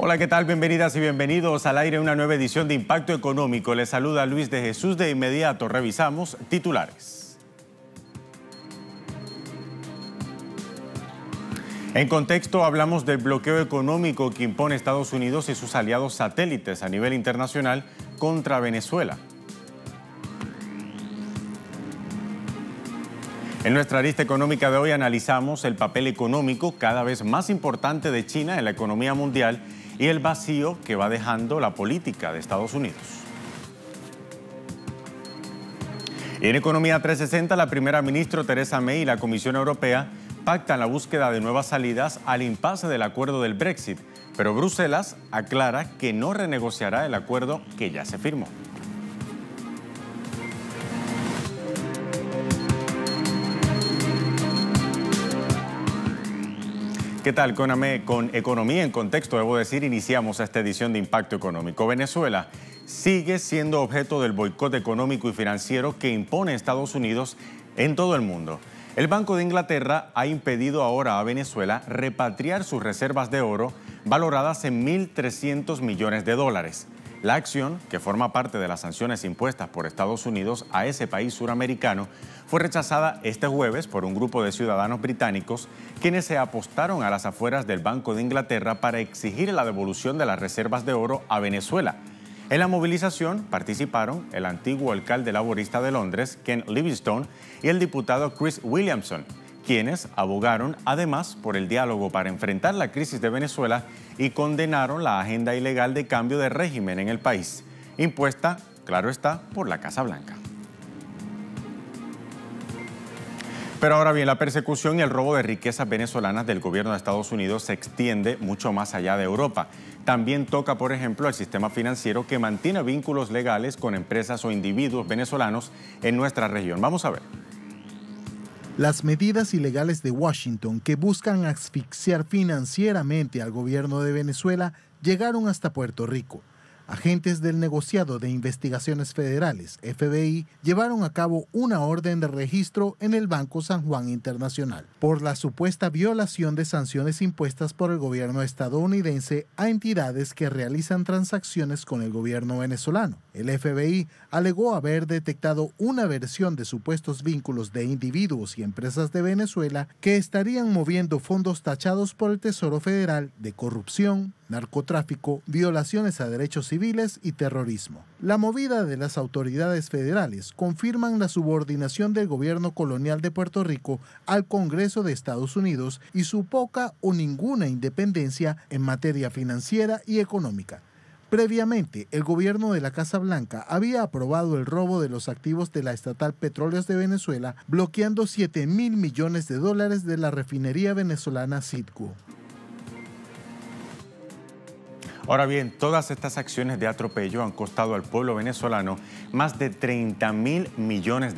Hola, ¿qué tal? Bienvenidas y bienvenidos al aire, una nueva edición de Impacto Económico. Les saluda Luis de Jesús. De inmediato revisamos titulares. En contexto, hablamos del bloqueo económico que impone Estados Unidos y sus aliados satélites a nivel internacional contra Venezuela. En nuestra lista económica de hoy analizamos el papel económico cada vez más importante de China en la economía mundial y el vacío que va dejando la política de Estados Unidos. En Economía 360, la primera ministra Theresa May y la Comisión Europea pactan la búsqueda de nuevas salidas al impasse del acuerdo del Brexit, pero Bruselas aclara que no renegociará el acuerdo que ya se firmó. ¿Qué tal? Con Economía en Contexto, debo decir, iniciamos esta edición de Impacto Económico. Venezuela sigue siendo objeto del boicot económico y financiero que impone Estados Unidos en todo el mundo. El Banco de Inglaterra ha impedido ahora a Venezuela repatriar sus reservas de oro valoradas en 1.300 millones de dólares. La acción, que forma parte de las sanciones impuestas por Estados Unidos a ese país suramericano, fue rechazada este jueves por un grupo de ciudadanos británicos quienes se apostaron a las afueras del Banco de Inglaterra para exigir la devolución de las reservas de oro a Venezuela. En la movilización participaron el antiguo alcalde laborista de Londres, Ken Livingstone, y el diputado Chris Williamson, quienes abogaron además por el diálogo para enfrentar la crisis de Venezuela y condenaron la agenda ilegal de cambio de régimen en el país, impuesta, claro está, por la Casa Blanca. Pero ahora bien, la persecución y el robo de riquezas venezolanas del gobierno de Estados Unidos se extiende mucho más allá de Europa. También toca, por ejemplo, al sistema financiero que mantiene vínculos legales con empresas o individuos venezolanos en nuestra región. Vamos a ver. Las medidas ilegales de Washington que buscan asfixiar financieramente al gobierno de Venezuela llegaron hasta Puerto Rico. Agentes del Negociado de Investigaciones Federales, FBI, llevaron a cabo una orden de registro en el Banco San Juan Internacional por la supuesta violación de sanciones impuestas por el gobierno estadounidense a entidades que realizan transacciones con el gobierno venezolano. El FBI alegó haber detectado una versión de supuestos vínculos de individuos y empresas de Venezuela que estarían moviendo fondos tachados por el Tesoro Federal de corrupción, narcotráfico, violaciones a derechos civiles y terrorismo. La movida de las autoridades federales confirman la subordinación del gobierno colonial de Puerto Rico al Congreso de Estados Unidos y su poca o ninguna independencia en materia financiera y económica. Previamente, el gobierno de la Casa Blanca había aprobado el robo de los activos de la estatal Petróleos de Venezuela, bloqueando $7.000 millones de la refinería venezolana Citgo. Ahora bien, todas estas acciones de atropello han costado al pueblo venezolano más de $30.000 millones.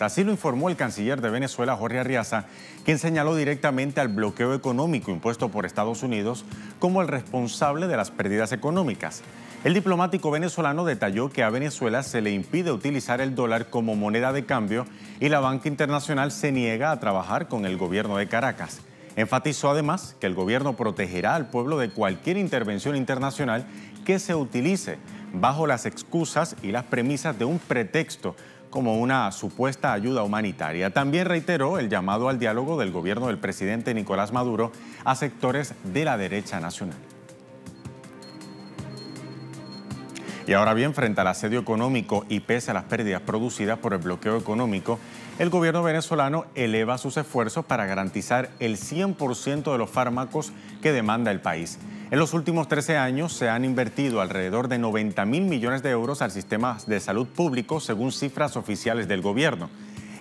Así lo informó el canciller de Venezuela, Jorge Arriaza, quien señaló directamente al bloqueo económico impuesto por Estados Unidos como el responsable de las pérdidas económicas. El diplomático venezolano detalló que a Venezuela se le impide utilizar el dólar como moneda de cambio y la banca internacional se niega a trabajar con el gobierno de Caracas. Enfatizó además que el gobierno protegerá al pueblo de cualquier intervención internacional que se utilice bajo las excusas y las premisas de un pretexto como una supuesta ayuda humanitaria. También reiteró el llamado al diálogo del gobierno del presidente Nicolás Maduro a sectores de la derecha nacional. Y ahora bien, frente al asedio económico y pese a las pérdidas producidas por el bloqueo económico, el gobierno venezolano eleva sus esfuerzos para garantizar el 100% de los fármacos que demanda el país. En los últimos 13 años se han invertido alrededor de 90.000 millones de euros al sistema de salud público, según cifras oficiales del gobierno.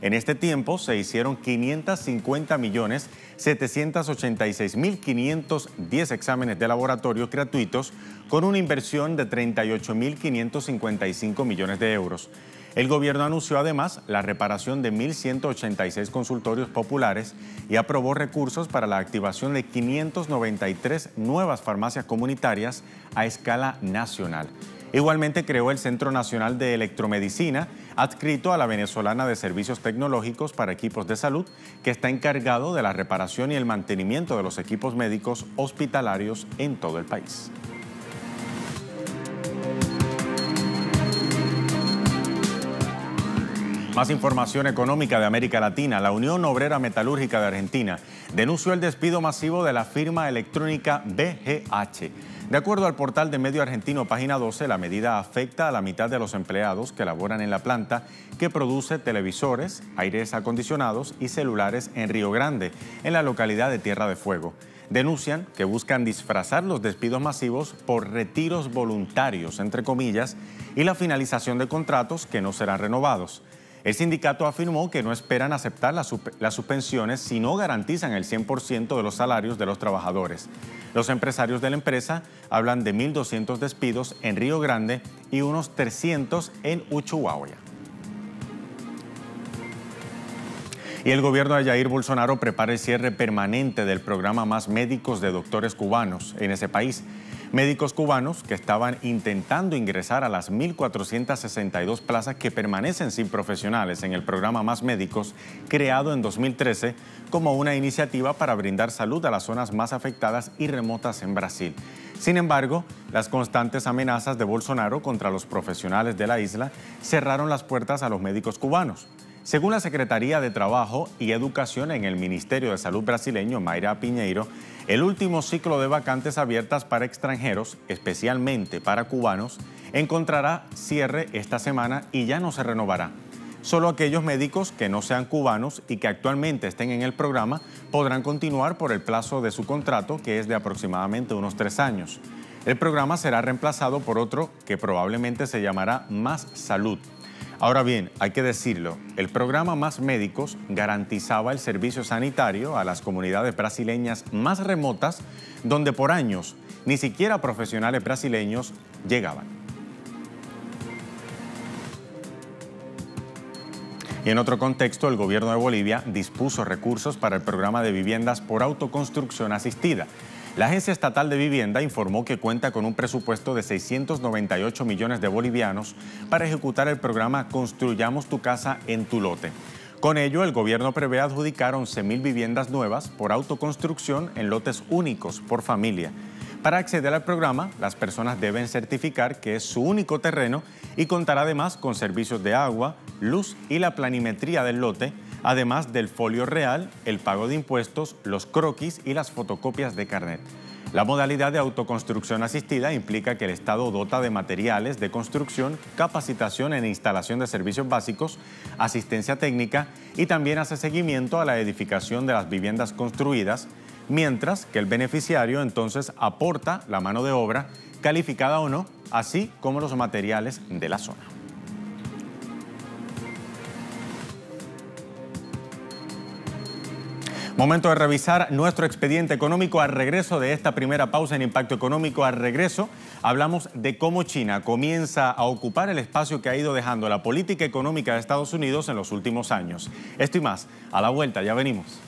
En este tiempo se hicieron 550.786.510 exámenes de laboratorio gratuitos con una inversión de 38.555 millones de euros. El gobierno anunció además la reparación de 1.186 consultorios populares y aprobó recursos para la activación de 593 nuevas farmacias comunitarias a escala nacional. Igualmente creó el Centro Nacional de Electromedicina, adscrito a la Venezolana de Servicios Tecnológicos para Equipos de Salud, que está encargado de la reparación y el mantenimiento de los equipos médicos hospitalarios en todo el país. Más información económica de América Latina. La Unión Obrera Metalúrgica de Argentina denunció el despido masivo de la firma electrónica BGH. De acuerdo al portal de medio argentino Página 12, la medida afecta a la mitad de los empleados que laboran en la planta que produce televisores, aires acondicionados y celulares en Río Grande, en la localidad de Tierra de Fuego. Denuncian que buscan disfrazar los despidos masivos por retiros voluntarios, entre comillas, y la finalización de contratos que no serán renovados. El sindicato afirmó que no esperan aceptar las suspensiones si no garantizan el 100% de los salarios de los trabajadores. Los empresarios de la empresa hablan de 1.200 despidos en Río Grande y unos 300 en Ushuaia. Y el gobierno de Jair Bolsonaro prepara el cierre permanente del programa Más Médicos de doctores cubanos en ese país. Médicos cubanos que estaban intentando ingresar a las 1.462 plazas que permanecen sin profesionales en el programa Más Médicos, creado en 2013 como una iniciativa para brindar salud a las zonas más afectadas y remotas en Brasil. Sin embargo, las constantes amenazas de Bolsonaro contra los profesionales de la isla cerraron las puertas a los médicos cubanos. Según la Secretaría de Trabajo y Educación en el Ministerio de Salud brasileño, Mayra Pinheiro, el último ciclo de vacantes abiertas para extranjeros, especialmente para cubanos, encontrará cierre esta semana y ya no se renovará. Solo aquellos médicos que no sean cubanos y que actualmente estén en el programa podrán continuar por el plazo de su contrato, que es de aproximadamente unos 3 años. El programa será reemplazado por otro que probablemente se llamará Más Salud. Ahora bien, hay que decirlo, el programa Más Médicos garantizaba el servicio sanitario a las comunidades brasileñas más remotas, donde por años ni siquiera profesionales brasileños llegaban. Y en otro contexto, el gobierno de Bolivia dispuso recursos para el programa de viviendas por autoconstrucción asistida. La Agencia Estatal de Vivienda informó que cuenta con un presupuesto de 698 millones de bolivianos para ejecutar el programa Construyamos tu casa en tu lote. Con ello, el gobierno prevé adjudicar 11.000 viviendas nuevas por autoconstrucción en lotes únicos por familia. Para acceder al programa, las personas deben certificar que es su único terreno y contará además con servicios de agua, luz y la planimetría del lote, además del folio real, el pago de impuestos, los croquis y las fotocopias de carnet. La modalidad de autoconstrucción asistida implica que el Estado dota de materiales de construcción, capacitación en instalación de servicios básicos, asistencia técnica y también hace seguimiento a la edificación de las viviendas construidas, mientras que el beneficiario entonces aporta la mano de obra, calificada o no, así como los materiales de la zona. Momento de revisar nuestro expediente económico. Al regreso de esta primera pausa en Impacto Económico, al regreso hablamos de cómo China comienza a ocupar el espacio que ha ido dejando la política económica de Estados Unidos en los últimos años. Esto y más, a la vuelta, ya venimos.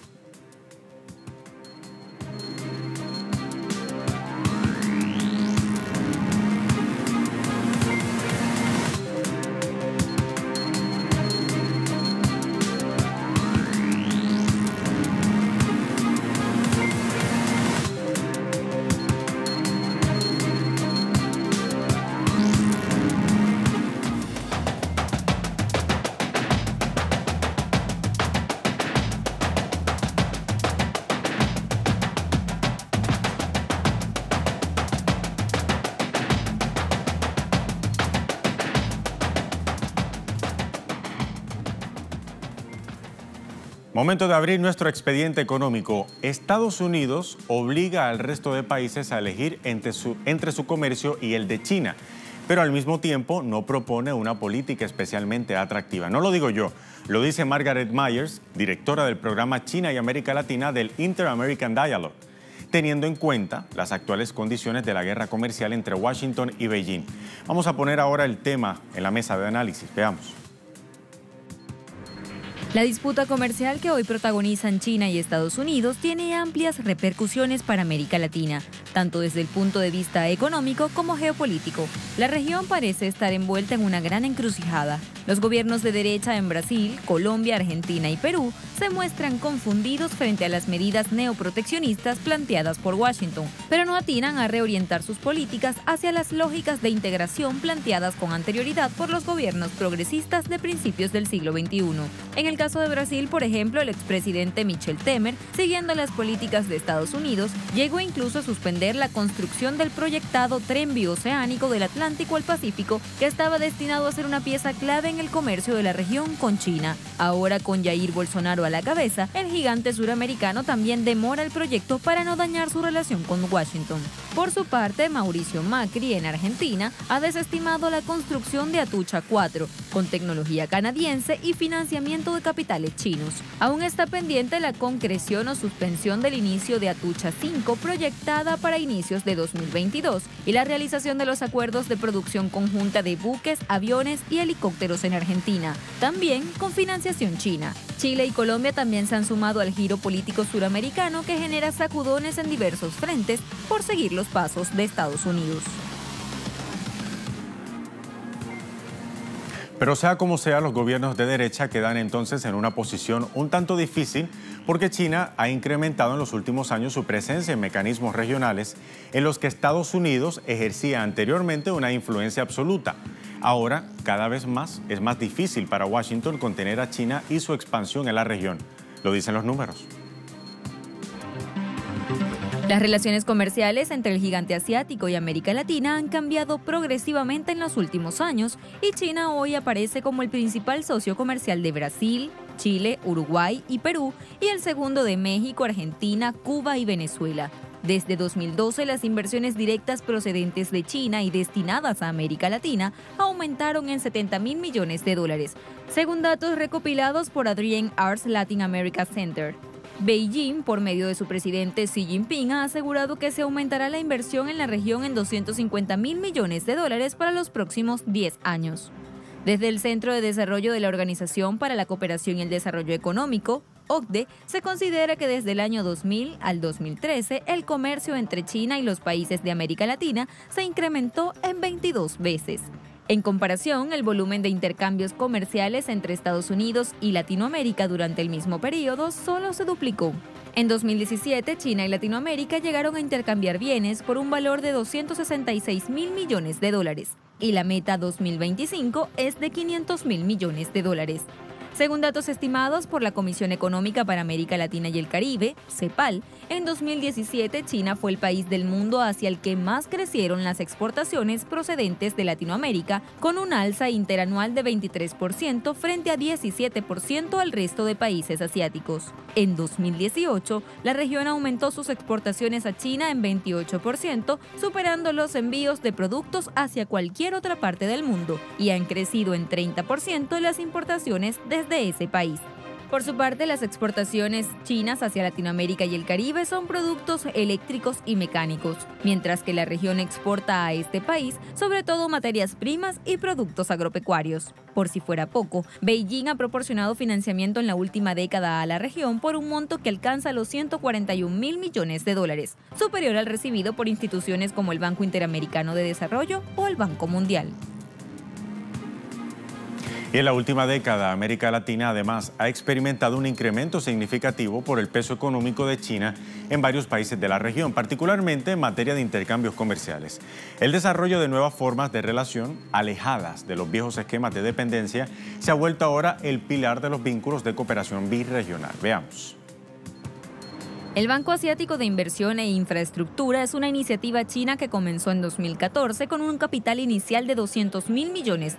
Momento de abrir nuestro expediente económico. Estados Unidos obliga al resto de países a elegir entre su comercio y el de China, pero al mismo tiempo no propone una política especialmente atractiva. No lo digo yo, lo dice Margaret Myers, directora del programa China y América Latina del Inter-American Dialogue, teniendo en cuenta las actuales condiciones de la guerra comercial entre Washington y Beijing. Vamos a poner ahora el tema en la mesa de análisis. Veamos. La disputa comercial que hoy protagonizan China y Estados Unidos tiene amplias repercusiones para América Latina. tanto desde el punto de vista económico como geopolítico. La región parece estar envuelta en una gran encrucijada. Los gobiernos de derecha en Brasil, Colombia, Argentina y Perú se muestran confundidos frente a las medidas neoproteccionistas planteadas por Washington, pero no atinan a reorientar sus políticas hacia las lógicas de integración planteadas con anterioridad por los gobiernos progresistas de principios del siglo XXI. En el caso de Brasil, por ejemplo, el expresidente Michel Temer, siguiendo las políticas de Estados Unidos, llegó incluso a suspender la construcción del proyectado tren bioceánico del Atlántico al Pacífico, que estaba destinado a ser una pieza clave en el comercio de la región con China. Ahora, con Jair Bolsonaro a la cabeza, el gigante suramericano también demora el proyecto para no dañar su relación con Washington. Por su parte, Mauricio Macri, en Argentina, ha desestimado la construcción de Atucha 4, con tecnología canadiense y financiamiento de capitales chinos. Aún está pendiente la concreción o suspensión del inicio de Atucha 5, proyectada para inicios de 2022, y la realización de los acuerdos de producción conjunta de buques, aviones y helicópteros en Argentina, también con financiación china. Chile y Colombia también se han sumado al giro político suramericano que genera sacudones en diversos frentes por seguir los pasos de Estados Unidos. Pero sea como sea, los gobiernos de derecha quedan entonces en una posición un tanto difícil porque China ha incrementado en los últimos años su presencia en mecanismos regionales en los que Estados Unidos ejercía anteriormente una influencia absoluta. Ahora, cada vez más, es más difícil para Washington contener a China y su expansión en la región. Lo dicen los números. Las relaciones comerciales entre el gigante asiático y América Latina han cambiado progresivamente en los últimos años y China hoy aparece como el principal socio comercial de Brasil, Chile, Uruguay y Perú y el segundo de México, Argentina, Cuba y Venezuela. Desde 2012, las inversiones directas procedentes de China y destinadas a América Latina aumentaron en $70.000 millones, según datos recopilados por Adrienne Arts Latin America Center. Beijing, por medio de su presidente Xi Jinping, ha asegurado que se aumentará la inversión en la región en $250.000 millones para los próximos 10 años. Desde el Centro de Desarrollo de la Organización para la Cooperación y el Desarrollo Económico, OCDE, se considera que desde el año 2000 al 2013 el comercio entre China y los países de América Latina se incrementó en 22 veces. En comparación, el volumen de intercambios comerciales entre Estados Unidos y Latinoamérica durante el mismo periodo solo se duplicó. En 2017, China y Latinoamérica llegaron a intercambiar bienes por un valor de $266.000 millones, y la meta 2025 es de $500.000 millones. Según datos estimados por la Comisión Económica para América Latina y el Caribe, CEPAL, en 2017 China fue el país del mundo hacia el que más crecieron las exportaciones procedentes de Latinoamérica, con un alza interanual de 23% frente a 17% al resto de países asiáticos. En 2018, la región aumentó sus exportaciones a China en 28%, superando los envíos de productos hacia cualquier otra parte del mundo, y han crecido en 30% las importaciones desde ese país. Por su parte, las exportaciones chinas hacia Latinoamérica y el Caribe son productos eléctricos y mecánicos, mientras que la región exporta a este país sobre todo materias primas y productos agropecuarios. Por si fuera poco, Beijing ha proporcionado financiamiento en la última década a la región por un monto que alcanza los $141.000 millones, superior al recibido por instituciones como el Banco Interamericano de Desarrollo o el Banco Mundial. Y en la última década, América Latina además ha experimentado un incremento significativo por el peso económico de China en varios países de la región, particularmente en materia de intercambios comerciales. El desarrollo de nuevas formas de relación, alejadas de los viejos esquemas de dependencia, se ha vuelto ahora el pilar de los vínculos de cooperación birregional. Veamos. El Banco Asiático de Inversión e Infraestructura es una iniciativa china que comenzó en 2014 con un capital inicial de $200.000 millones,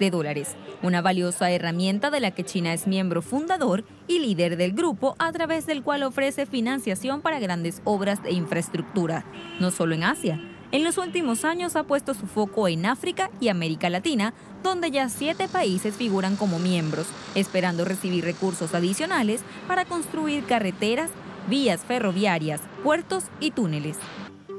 una valiosa herramienta de la que China es miembro fundador y líder del grupo, a través del cual ofrece financiación para grandes obras de infraestructura, no solo en Asia. En los últimos años ha puesto su foco en África y América Latina, donde ya 7 países figuran como miembros, esperando recibir recursos adicionales para construir carreteras, vías ferroviarias, puertos y túneles.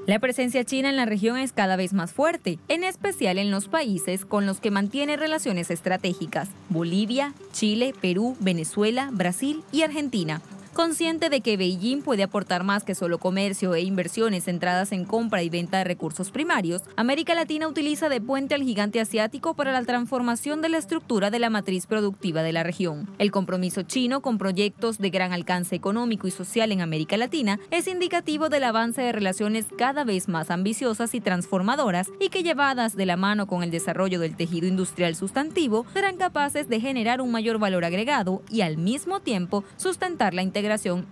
La presencia china en la región es cada vez más fuerte, en especial en los países con los que mantiene relaciones estratégicas: Bolivia, Chile, Perú, Venezuela, Brasil y Argentina. Consciente de que Beijing puede aportar más que solo comercio e inversiones centradas en compra y venta de recursos primarios, América Latina utiliza de puente al gigante asiático para la transformación de la estructura de la matriz productiva de la región. El compromiso chino con proyectos de gran alcance económico y social en América Latina es indicativo del avance de relaciones cada vez más ambiciosas y transformadoras y que, llevadas de la mano con el desarrollo del tejido industrial sustantivo, serán capaces de generar un mayor valor agregado y al mismo tiempo sustentar la integración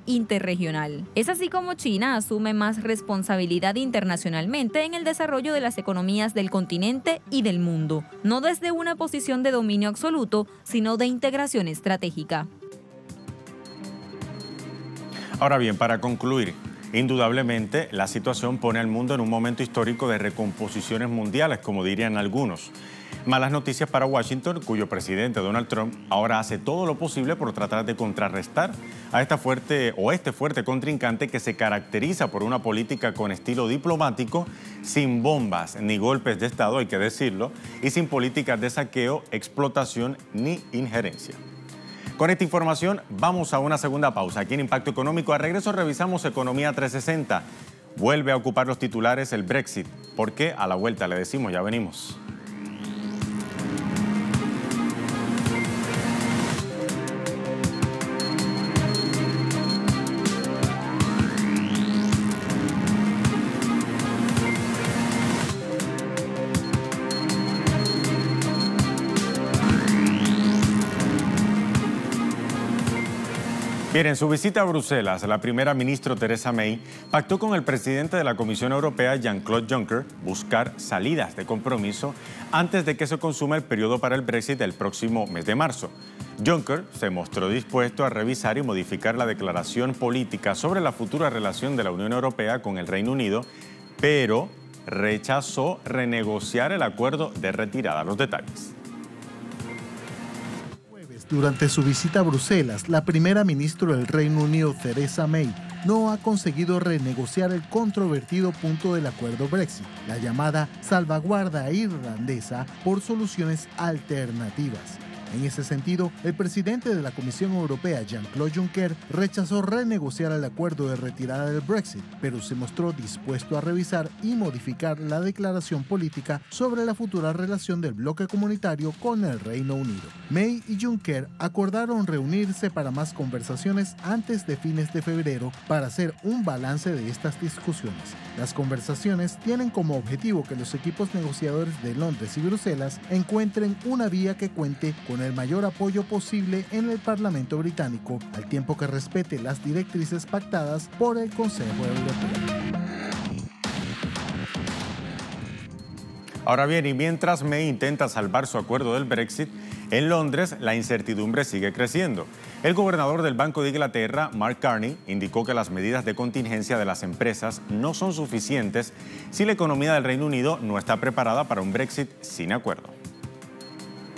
interregional. Es así como China asume más responsabilidad internacionalmente en el desarrollo de las economías del continente y del mundo, no desde una posición de dominio absoluto, sino de integración estratégica. Ahora bien, para concluir, indudablemente la situación pone al mundo en un momento histórico de recomposiciones mundiales, como dirían algunos. Malas noticias para Washington, cuyo presidente Donald Trump ahora hace todo lo posible por tratar de contrarrestar a este fuerte contrincante que se caracteriza por una política con estilo diplomático, sin bombas ni golpes de Estado, hay que decirlo, y sin políticas de saqueo, explotación ni injerencia. Con esta información vamos a una segunda pausa. Aquí en Impacto Económico, al regreso revisamos Economía 360. Vuelve a ocupar los titulares el Brexit. ¿Por qué? A la vuelta le decimos, ya venimos. Bien, en su visita a Bruselas, la primera ministra Theresa May pactó con el presidente de la Comisión Europea, Jean-Claude Juncker, buscar salidas de compromiso antes de que se consuma el periodo para el Brexit el próximo mes de marzo. Juncker se mostró dispuesto a revisar y modificar la declaración política sobre la futura relación de la Unión Europea con el Reino Unido, pero rechazó renegociar el acuerdo de retirada. Los detalles. Durante su visita a Bruselas, la primera ministra del Reino Unido, Theresa May, no ha conseguido renegociar el controvertido punto del acuerdo Brexit, la llamada salvaguarda irlandesa, por soluciones alternativas. En ese sentido, el presidente de la Comisión Europea, Jean-Claude Juncker, rechazó renegociar el acuerdo de retirada del Brexit, pero se mostró dispuesto a revisar y modificar la declaración política sobre la futura relación del bloque comunitario con el Reino Unido. May y Juncker acordaron reunirse para más conversaciones antes de fines de febrero para hacer un balance de estas discusiones. Las conversaciones tienen como objetivo que los equipos negociadores de Londres y Bruselas encuentren una vía que cuente con el mayor apoyo posible en el Parlamento británico, al tiempo que respete las directrices pactadas por el Consejo Europeo. Ahora bien, y mientras May intenta salvar su acuerdo del Brexit, en Londres la incertidumbre sigue creciendo. El gobernador del Banco de Inglaterra, Mark Carney, indicó que las medidas de contingencia de las empresas no son suficientes si la economía del Reino Unido no está preparada para un Brexit sin acuerdo.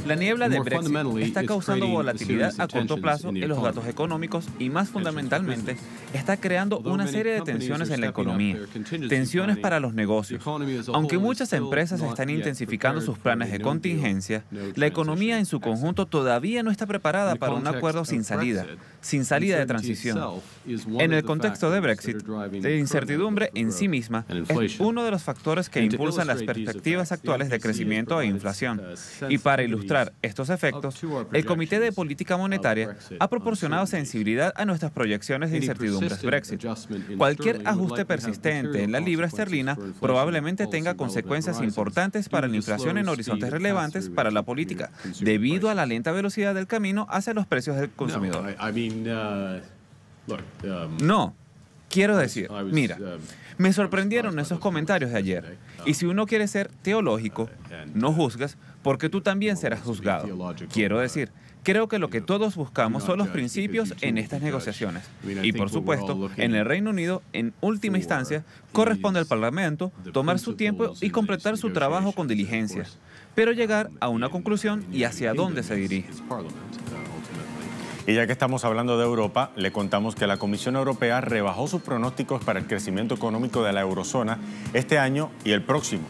La niebla de Brexit está causando volatilidad a corto plazo en los datos económicos y, más fundamentalmente, está creando una serie de tensiones en la economía, tensiones para los negocios. Aunque muchas empresas están intensificando sus planes de contingencia, la economía en su conjunto todavía no está preparada para un acuerdo sin salida de transición. En el contexto de Brexit, la incertidumbre en sí misma es uno de los factores que impulsan las perspectivas actuales de crecimiento e inflación. Y para ilustrar estos efectos, el Comité de Política Monetaria ha proporcionado sensibilidad a nuestras proyecciones de incertidumbres Brexit. Cualquier ajuste persistente en la libra esterlina probablemente tenga consecuencias importantes para la inflación en horizontes relevantes para la política, debido a la lenta velocidad del camino hacia los precios del consumidor. No. Quiero decir, mira, me sorprendieron esos comentarios de ayer. Y si uno quiere ser teológico, no juzgas porque tú también serás juzgado. Quiero decir, creo que lo que todos buscamos son los principios en estas negociaciones. Y por supuesto, en el Reino Unido, en última instancia, corresponde al Parlamento tomar su tiempo y completar su trabajo con diligencia, pero llegar a una conclusión y hacia dónde se dirige. Y ya que estamos hablando de Europa, le contamos que la Comisión Europea rebajó sus pronósticos para el crecimiento económico de la eurozona este año y el próximo.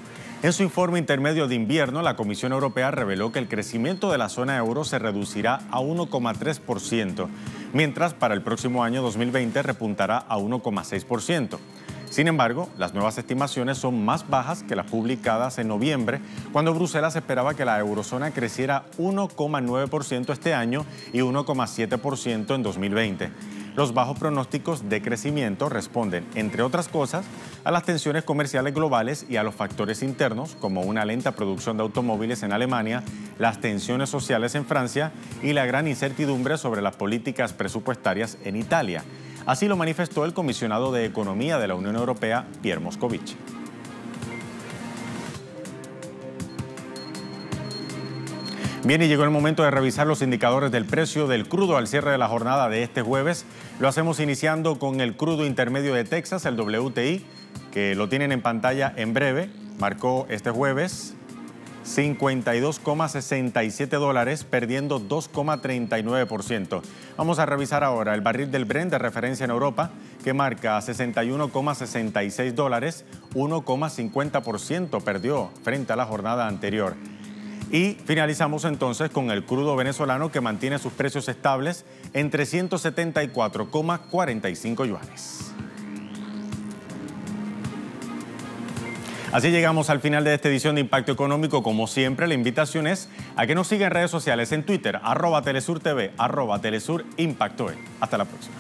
En su informe intermedio de invierno, la Comisión Europea reveló que el crecimiento de la zona euro se reducirá a 1,3%, mientras para el próximo año 2020 repuntará a 1,6%. Sin embargo, las nuevas estimaciones son más bajas que las publicadas en noviembre, cuando Bruselas esperaba que la eurozona creciera 1,9% este año y 1,7% en 2020. Los bajos pronósticos de crecimiento responden, entre otras cosas, a las tensiones comerciales globales y a los factores internos, como una lenta producción de automóviles en Alemania, las tensiones sociales en Francia y la gran incertidumbre sobre las políticas presupuestarias en Italia. Así lo manifestó el comisionado de Economía de la Unión Europea, Pierre Moscovici. Bien, y llegó el momento de revisar los indicadores del precio del crudo al cierre de la jornada de este jueves. Lo hacemos iniciando con el crudo intermedio de Texas, el WTI, que lo tienen en pantalla en breve. Marcó este jueves $52,67, perdiendo 2,39%. Vamos a revisar ahora el barril del Brent de referencia en Europa, que marca $61,66, 1,50% perdió frente a la jornada anterior. Y finalizamos entonces con el crudo venezolano, que mantiene sus precios estables en 374,45 yuanes. Así llegamos al final de esta edición de Impacto Económico. Como siempre, la invitación es a que nos sigan en redes sociales, en Twitter, @TelesurTV, @TelesurImpactoE. Hasta la próxima.